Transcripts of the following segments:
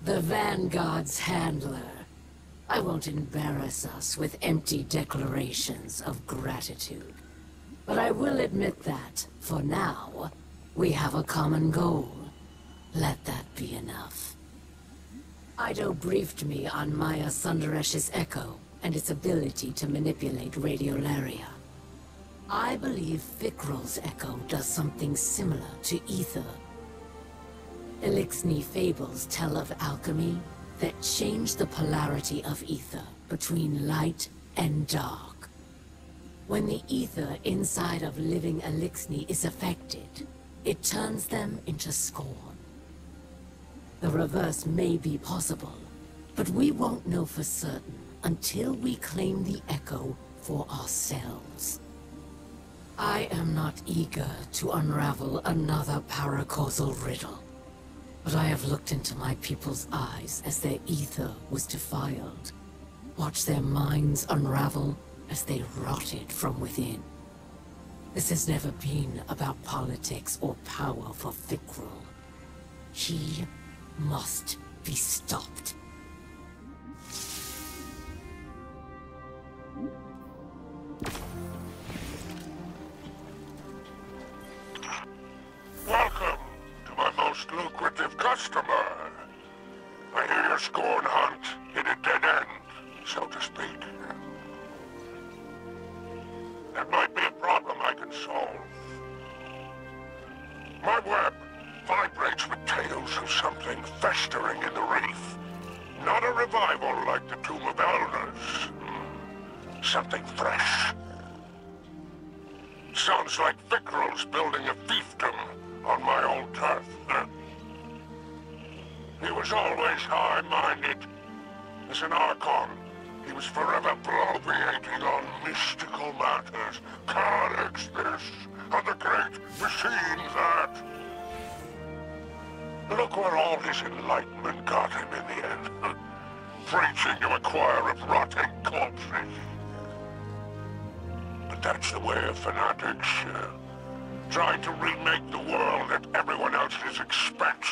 The Vanguard's handler. I won't embarrass us with empty declarations of gratitude. But I will admit that, for now, we have a common goal. Let that be enough. Ido briefed me on Maya Sundaresh's echo and its ability to manipulate radiolaria. I believe Fikrul's echo does something similar to ether. Elixni fables tell of alchemy that change the polarity of ether between light and dark. When the ether inside of living Elixni is affected, it turns them into scorn. The reverse may be possible, but we won't know for certain until we claim the echo for ourselves. I am not eager to unravel another paracausal riddle. But I have looked into my people's eyes as their ether was defiled. Watched their minds unravel as they rotted from within. This has never been about politics or power for Fikrul. He must be stopped. Welcome to my most lucrative customer. I hear your scorn hunt hit a dead end, so to speak. That might be a problem I can solve. My web vibrates with tales of something festering in the reef. Not a revival like the Tomb of Elders. Something fresh. Sounds like Fikrul's building a fiefdom on my old turf. He was always high-minded. As an Archon, he was forever bloviating on mystical matters. Calyx this, and the great machine that. Look where all his enlightenment got him in the end. Preaching to a choir of rotting corpses. But that's the way of fanatics. Trying to remake the world that everyone else expects.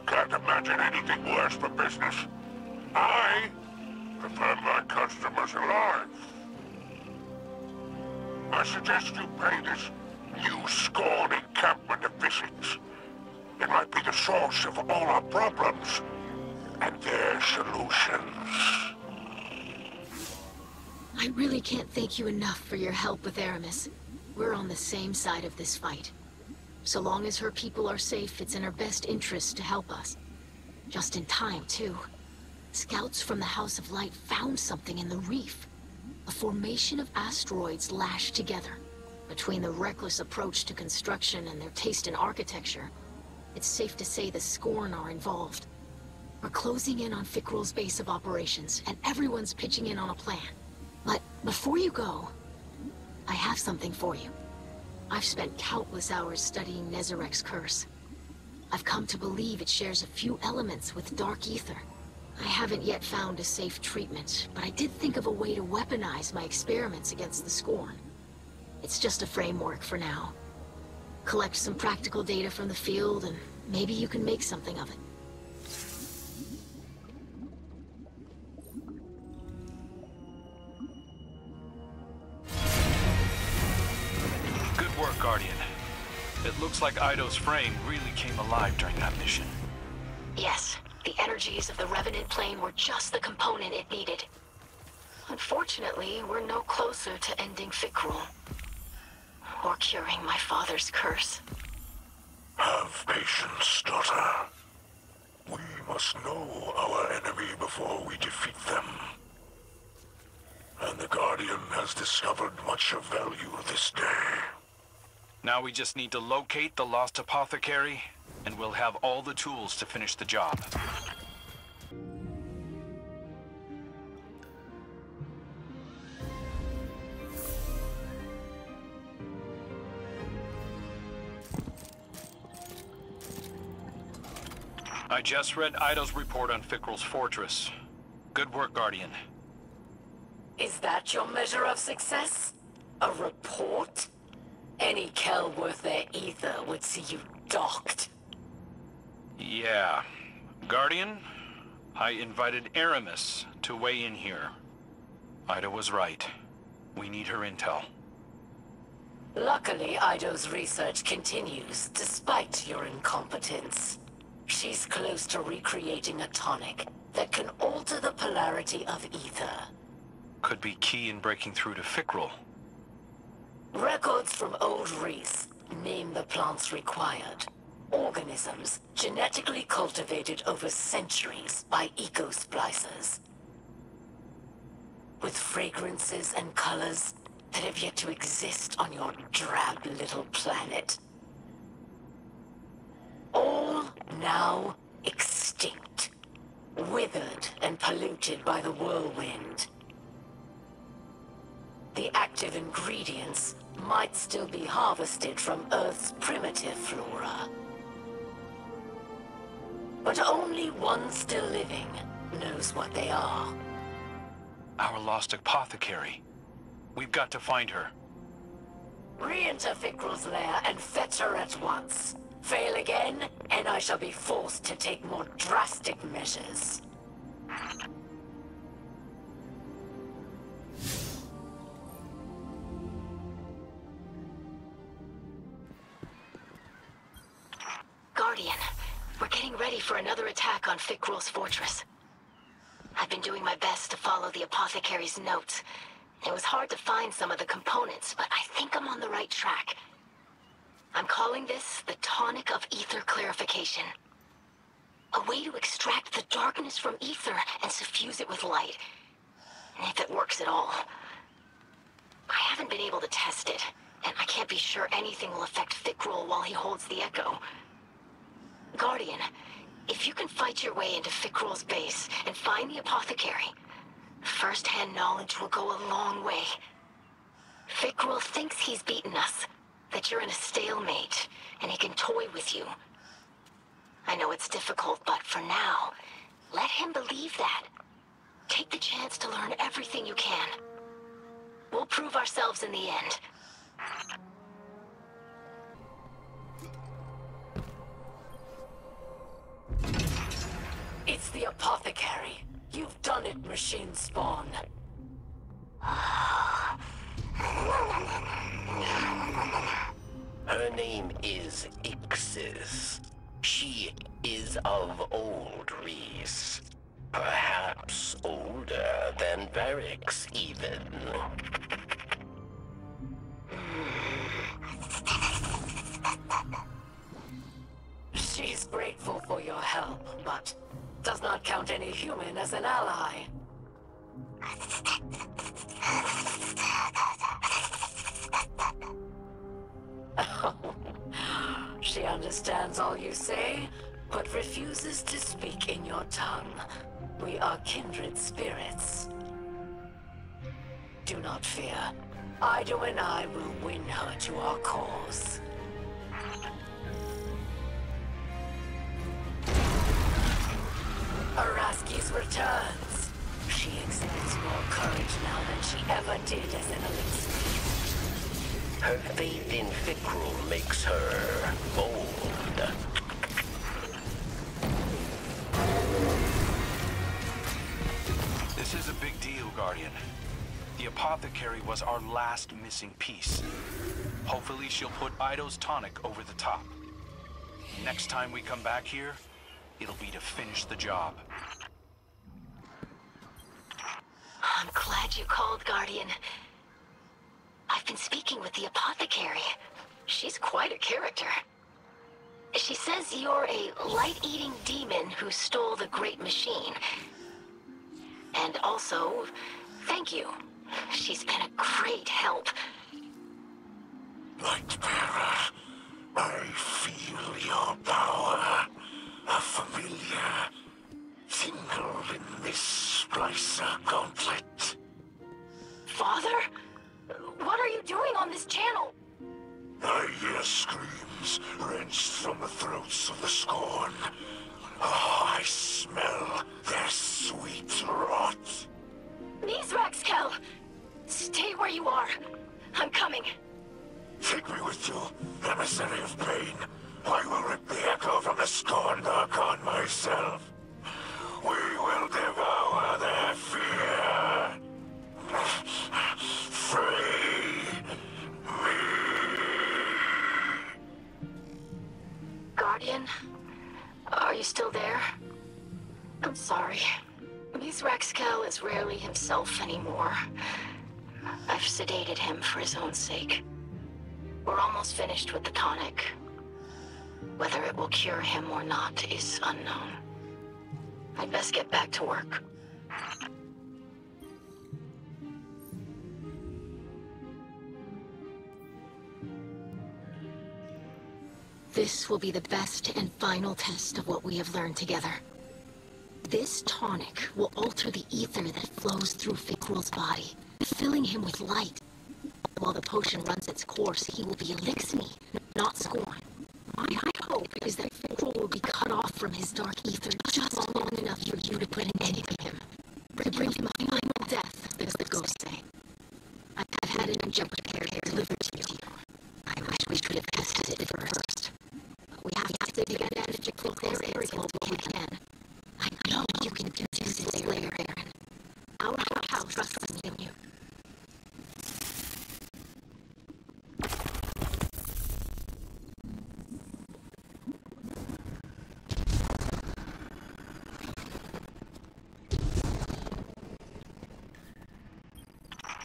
Can't imagine anything worse for business. I prefer my customers alive. I suggest you pay this new scorn encampment a visit. It might be the source of all our problems and their solutions. I really can't thank you enough for your help with Aramis. We're on the same side of this fight. So long as her people are safe, it's in her best interest to help us. Just in time, too. Scouts from the House of Light found something in the reef. A formation of asteroids lashed together. Between the reckless approach to construction and their taste in architecture, it's safe to say the Scorn are involved. We're closing in on Fikrul's base of operations, and everyone's pitching in on a plan. But before you go, I have something for you. I've spent countless hours studying Nezarek's curse. I've come to believe it shares a few elements with Dark Ether. I haven't yet found a safe treatment, but I did think of a way to weaponize my experiments against the Scorn. It's just a framework for now. Collect some practical data from the field, and maybe you can make something of it. Good work, Guardian. It looks like Ido's frame really came alive during that mission. Yes, the energies of the Revenant plane were just the component it needed. Unfortunately, we're no closer to ending Fikrul. Or curing my father's curse. Have patience, daughter. We must know our enemy before we defeat them. And the Guardian has discovered much of value this day. Now we just need to locate the lost apothecary, and we'll have all the tools to finish the job. I just read Ido's report on Fikrul's fortress. Good work, Guardian. Is that your measure of success? A report? Any Kel worth their ether would see you docked. Yeah. Guardian, I invited Aramis to weigh in here. Ida was right. We need her intel. Luckily, Ido's research continues, despite your incompetence. She's close to recreating a tonic that can alter the polarity of ether. Could be key in breaking through to Fickrel. Records from old Reese name the plants required. Organisms genetically cultivated over centuries by eco-splicers. With fragrances and colors that have yet to exist on your drab little planet. All now extinct, withered and polluted by the whirlwind. The active ingredients might still be harvested from Earth's primitive flora. But only one still living knows what they are. Our lost apothecary. We've got to find her. Re-enter Fickrel's lair and fetch her at once. Fail again, and I shall be forced to take more drastic measures. Guardian, we're getting ready for another attack on Fickrel's fortress. I've been doing my best to follow the apothecary's notes. It was hard to find some of the components, but I think I'm on the right track. I'm calling this the tonic of ether clarification. A way to extract the darkness from ether and suffuse it with light. If it works at all. I haven't been able to test it, and I can't be sure anything will affect Fickrel while he holds the echo. Guardian, if you can fight your way into Fickrel's base and find the apothecary, first-hand knowledge will go a long way. Fickrel thinks he's beaten us, that you're in a stalemate, and he can toy with you. I know it's difficult, but for now, let him believe that. Take the chance to learn everything you can. We'll prove ourselves in the end. It's the apothecary. You've done it, machine spawn. Her name is Ixis. She is of old Reese. Perhaps older than Varix, even. She's grateful for your help, but does not count any human as an ally. She understands all you say, but refuses to speak in your tongue. We are kindred spirits. Do not fear. Ido and I will win her to our cause. Araski's returns. She exhibits more courage now than she ever did as an elixir. Her faith in Fickrel makes her bold. This is a big deal, Guardian. The apothecary was our last missing piece. Hopefully she'll put Ido's tonic over the top. Next time we come back here, it'll be to finish the job. I'm glad you called, Guardian. I've been speaking with the apothecary. She's quite a character. She says you're a light-eating demon who stole the great machine. And also, thank you. She's been a great help. Lightbearer, I feel your power. A familiar tingle in this splicer gauntlet. Father? What are you doing on this channel? I hear screams wrenched from the throats of the Scorn. Oh, I smell their sweet rot. Mizraxkel! Stay where you are. I'm coming. Take me with you, emissary of pain. I will rip the echo from the Scorned Archon. Guardian? Are you still there? I'm sorry. Mizraxkel is rarely himself anymore. I've sedated him for his own sake. We're almost finished with the tonic. Whether it will cure him or not is unknown. I'd best get back to work. This will be the best and final test of what we have learned together. This tonic will alter the ether that flows through Fikrul's body, filling him with light. While the potion runs its course, he will be Elixni, not Scorn. My hope is that Fikrul will be cut off from his dark ether just long enough for you to put an end to him. To bring him a final death, as the ghosts say. I've had an injector delivered to you. I wish we could have tested it first. We have to take advantage of their areas while we can. I know you can do this, Slayer Aaron. Our house trusts in you.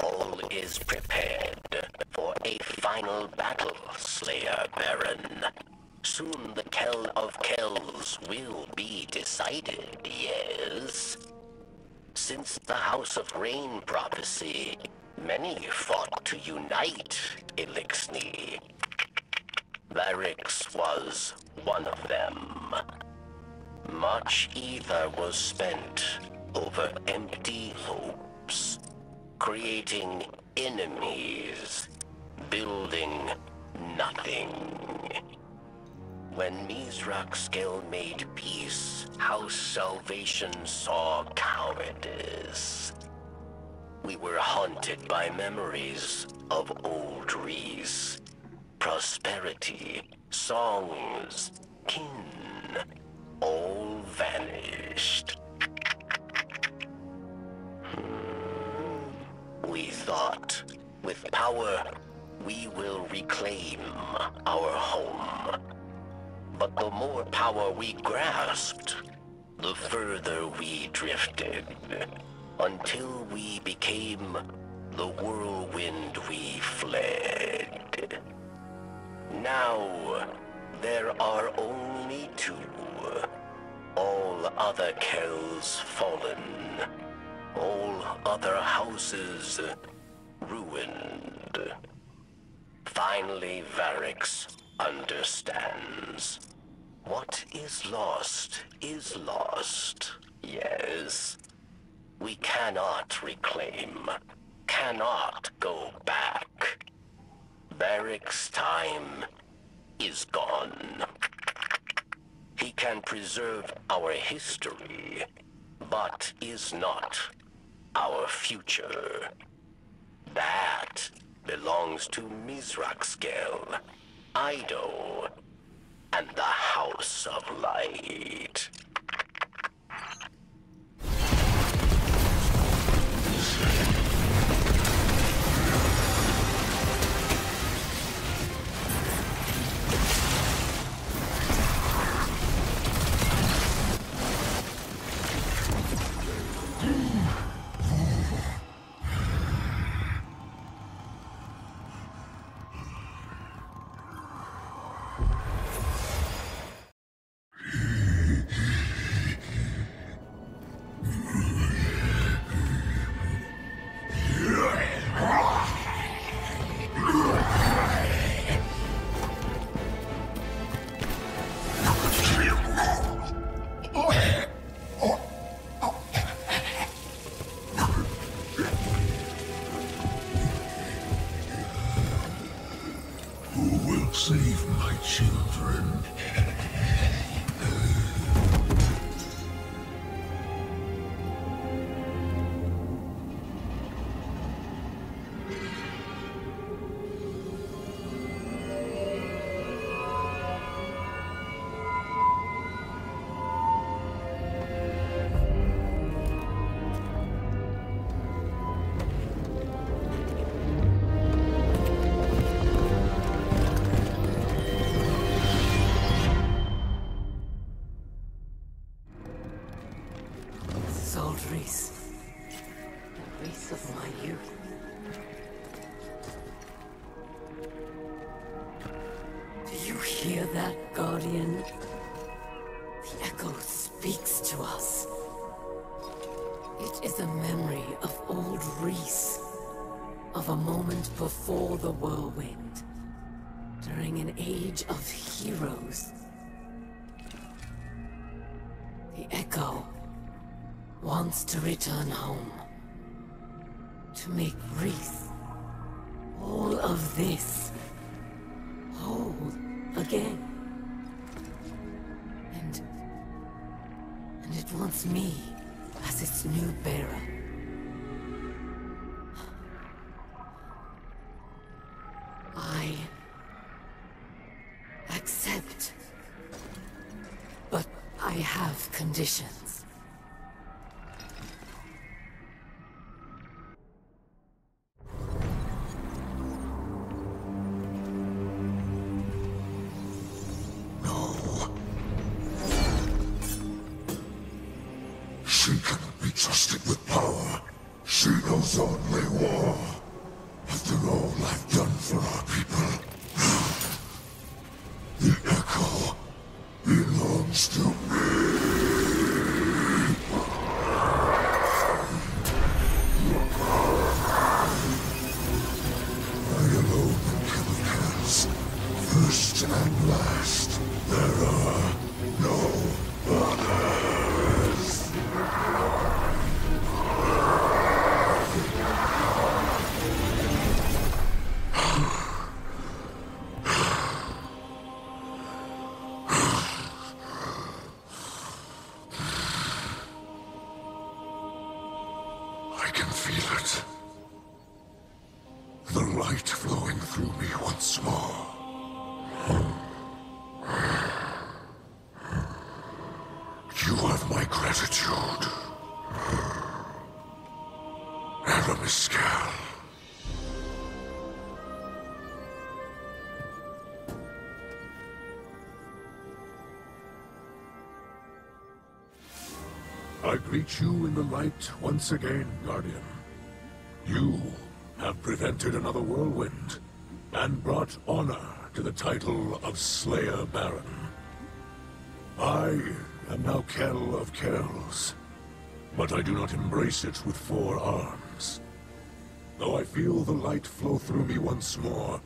All is prepared for a final battle, Slayer Baron. Soon the Kell of Kells will be decided, yes. Since the House of Rain prophecy, many fought to unite Elixni. Varix was one of them. Much ether was spent over empty hopes, creating enemies, building nothing. When Mizraxkel made peace, House Salvation saw cowardice. We were haunted by memories of old Reese, prosperity, songs, kin, all vanished. We thought, with power, we will reclaim our home. But the more power we grasped, the further we drifted, until we became the whirlwind we fled. Now, there are only two. All other Kells fallen. All other houses ruined. Finally, Varix understands. What is lost, yes. We cannot reclaim, cannot go back. Varix's time is gone. He can preserve our history, but is not our future. That belongs to Mizraxkel, Ido, and the House of Light. voice. The voice of my youth. Do you hear that, Guardian? The echo speaks to us. It is a memory of old Reese, of a moment before the whirlwind, during an age of heroes. The echo wants to return home, to make Reese all of this whole again. And it wants me as its new bearer. I accept, but I have conditions. She cannot be trusted with power. She knows only war. After all I've done for our people, the echo belongs to me. I alone can kill Kels. First and last, there are no others. I can feel it. The light flowing through me once more. You have my gratitude. Aramiscal. I greet you in the light once again, Guardian. You have prevented another whirlwind, and brought honor to the title of Slayer Baron. I am now Kel of Kells, but I do not embrace it with 4 arms. Though I feel the light flow through me once more,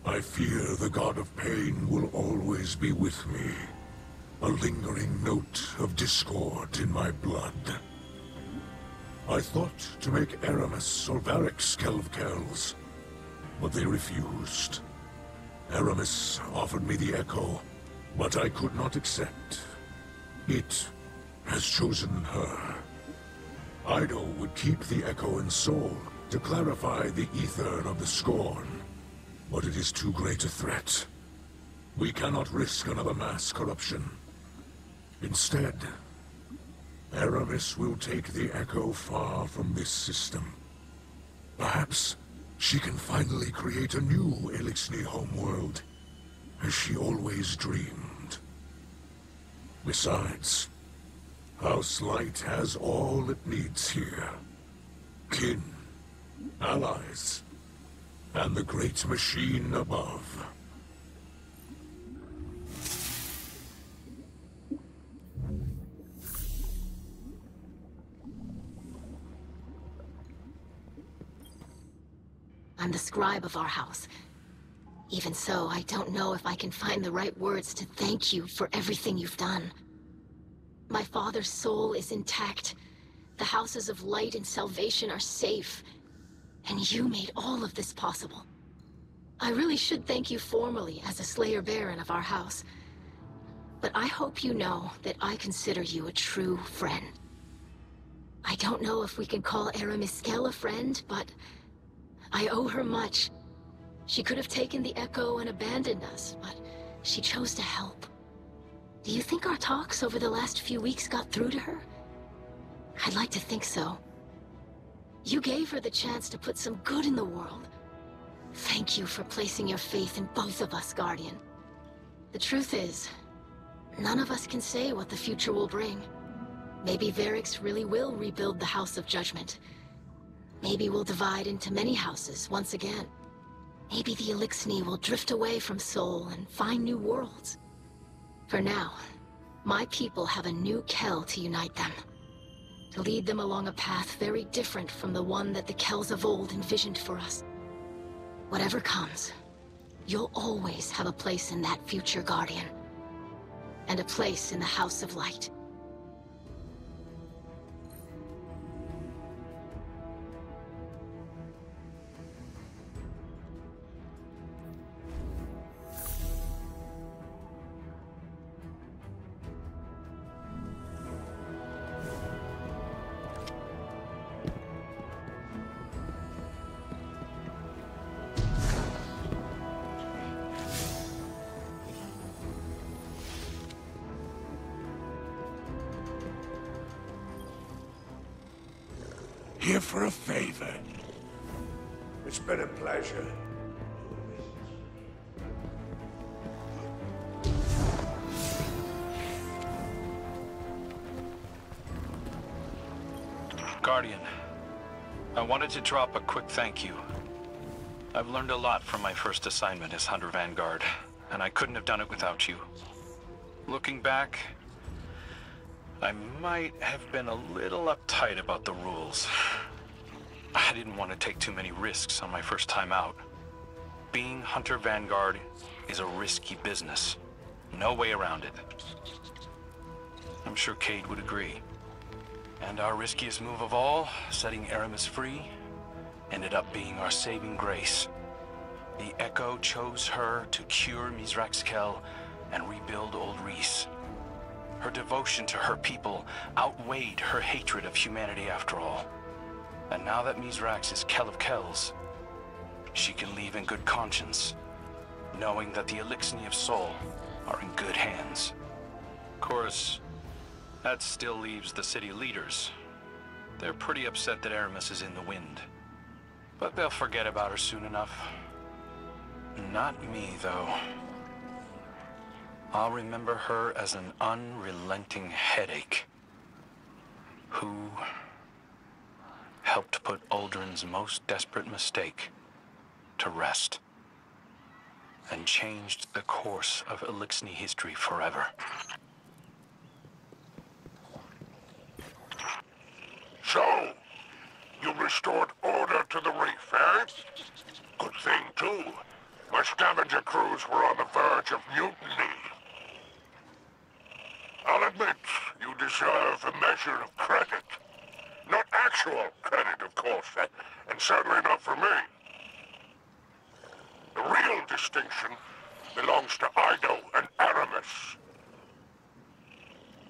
I fear the God of Pain will always be with me. A lingering note of discord in my blood. I thought to make Aramis or Varix Kel of Kells, but they refused. Aramis offered me the Echo, but I could not accept. It has chosen her. Ido would keep the Echo in Soul to clarify the ether of the Scorn, but it is too great a threat. We cannot risk another mass corruption. Instead, Aramis will take the Echo far from this system. Perhaps she can finally create a new Elixni homeworld, as she always dreamed. Besides, House Light has all it needs here. Kin, allies, and the great machine above. I'm the scribe of our house. Even so, I don't know if I can find the right words to thank you for everything you've done. My father's soul is intact. The houses of light and salvation are safe. And you made all of this possible. I really should thank you formally as a Slayer Baron of our house. But I hope you know that I consider you a true friend. I don't know if we can call Aramis-Kel a friend, but I owe her much. She could have taken the Echo and abandoned us, but she chose to help. Do you think our talks over the last few weeks got through to her? I'd like to think so. You gave her the chance to put some good in the world. Thank you for placing your faith in both of us, Guardian. The truth is, none of us can say what the future will bring. Maybe Varix really will rebuild the House of Judgment. Maybe we'll divide into many houses once again. Maybe the Elixni will drift away from Sol and find new worlds. For now, my people have a new Kel to unite them. To lead them along a path very different from the one that the Kels of old envisioned for us. Whatever comes, you'll always have a place in that future Guardian. And a place in the House of Light. Here for a favor. It's been a pleasure. Guardian, I wanted to drop a quick thank you. I've learned a lot from my first assignment as Hunter Vanguard, and I couldn't have done it without you. Looking back, I might have been a little uptight about the rules. I didn't want to take too many risks on my first time out. Being Hunter Vanguard is a risky business. No way around it. I'm sure Cade would agree. And our riskiest move of all, setting Aramis free, ended up being our saving grace. The Echo chose her to cure Mizrax Kel and rebuild Old Reese. Her devotion to her people outweighed her hatred of humanity after all. And now that Mizrax is Kel of Kells, she can leave in good conscience, knowing that the Elixni of Sol are in good hands. Of course, that still leaves the city leaders. They're pretty upset that Aramis is in the wind. But they'll forget about her soon enough. Not me, though. I'll remember her as an unrelenting headache who helped put Uldren's most desperate mistake to rest and changed the course of Elixni history forever. So, you restored order to the reef, eh? Good thing, too. My scavenger crews were on the verge of mutiny. I'll admit, you deserve a measure of credit. Not actual credit, of course, and certainly not for me. The real distinction belongs to Ido and Aramis.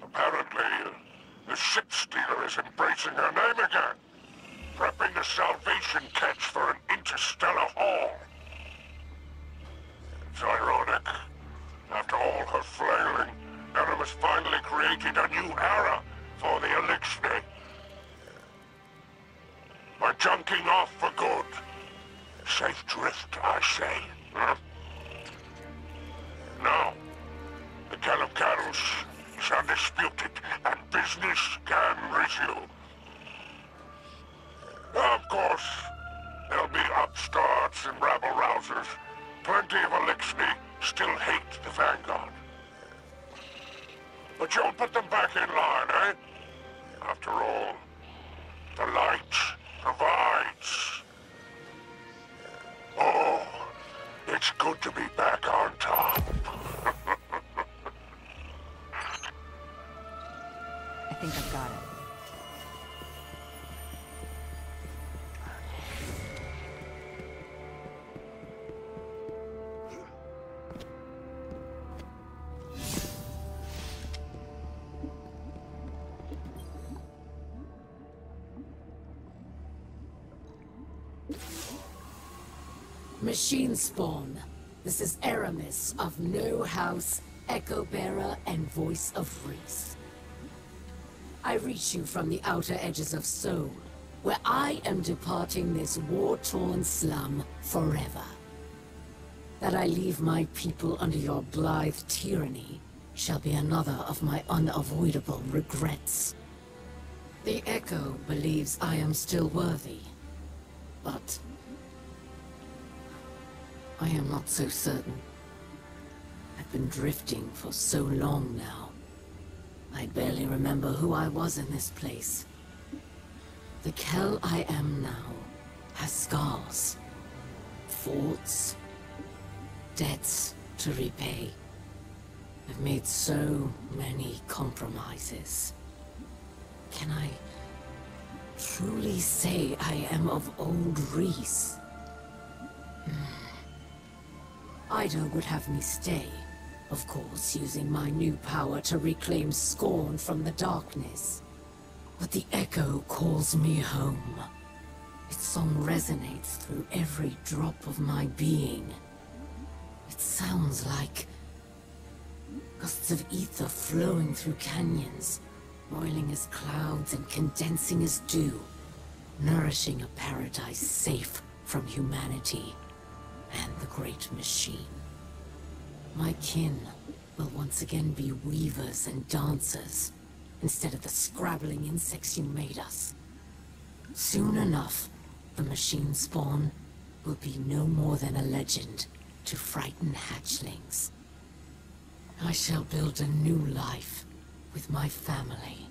Apparently, the ship stealer is embracing her name again, prepping a salvation catch for an interstellar haul. It's ironic. After all her flailing, Aramis finally created a new era for the Elixni. By junking off for good. Safe drift, I say. Huh? Now, the Kel of Kells is undisputed, and business can resume. Of course, there'll be upstarts and rabble-rousers. Plenty of Elixni still hate the Vanguard. But you'll put them back in line, eh? After all, the light provides. Oh, it's good to be back on top. I think I've got it. Machine spawn. This is Aramis of No House, Echo Bearer, and Voice of Reese. I reach you from the outer edges of Sol, where I am departing this war-torn slum forever. That I leave my people under your blithe tyranny shall be another of my unavoidable regrets. The Echo believes I am still worthy, but I am not so certain. I've been drifting for so long now. I barely remember who I was in this place. The Kell I am now has scars, faults, debts to repay. I've made so many compromises. Can I truly say I am of old Reese? Ida would have me stay, of course, using my new power to reclaim scorn from the darkness. But the Echo calls me home. Its song resonates through every drop of my being. It sounds like gusts of ether flowing through canyons, boiling as clouds and condensing as dew, nourishing a paradise safe from humanity and the great machine. My kin will once again be weavers and dancers, instead of the scrabbling insects you made us. Soon enough, the machine spawn will be no more than a legend to frighten hatchlings. I shall build a new life with my family,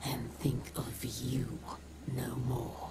and think of you no more.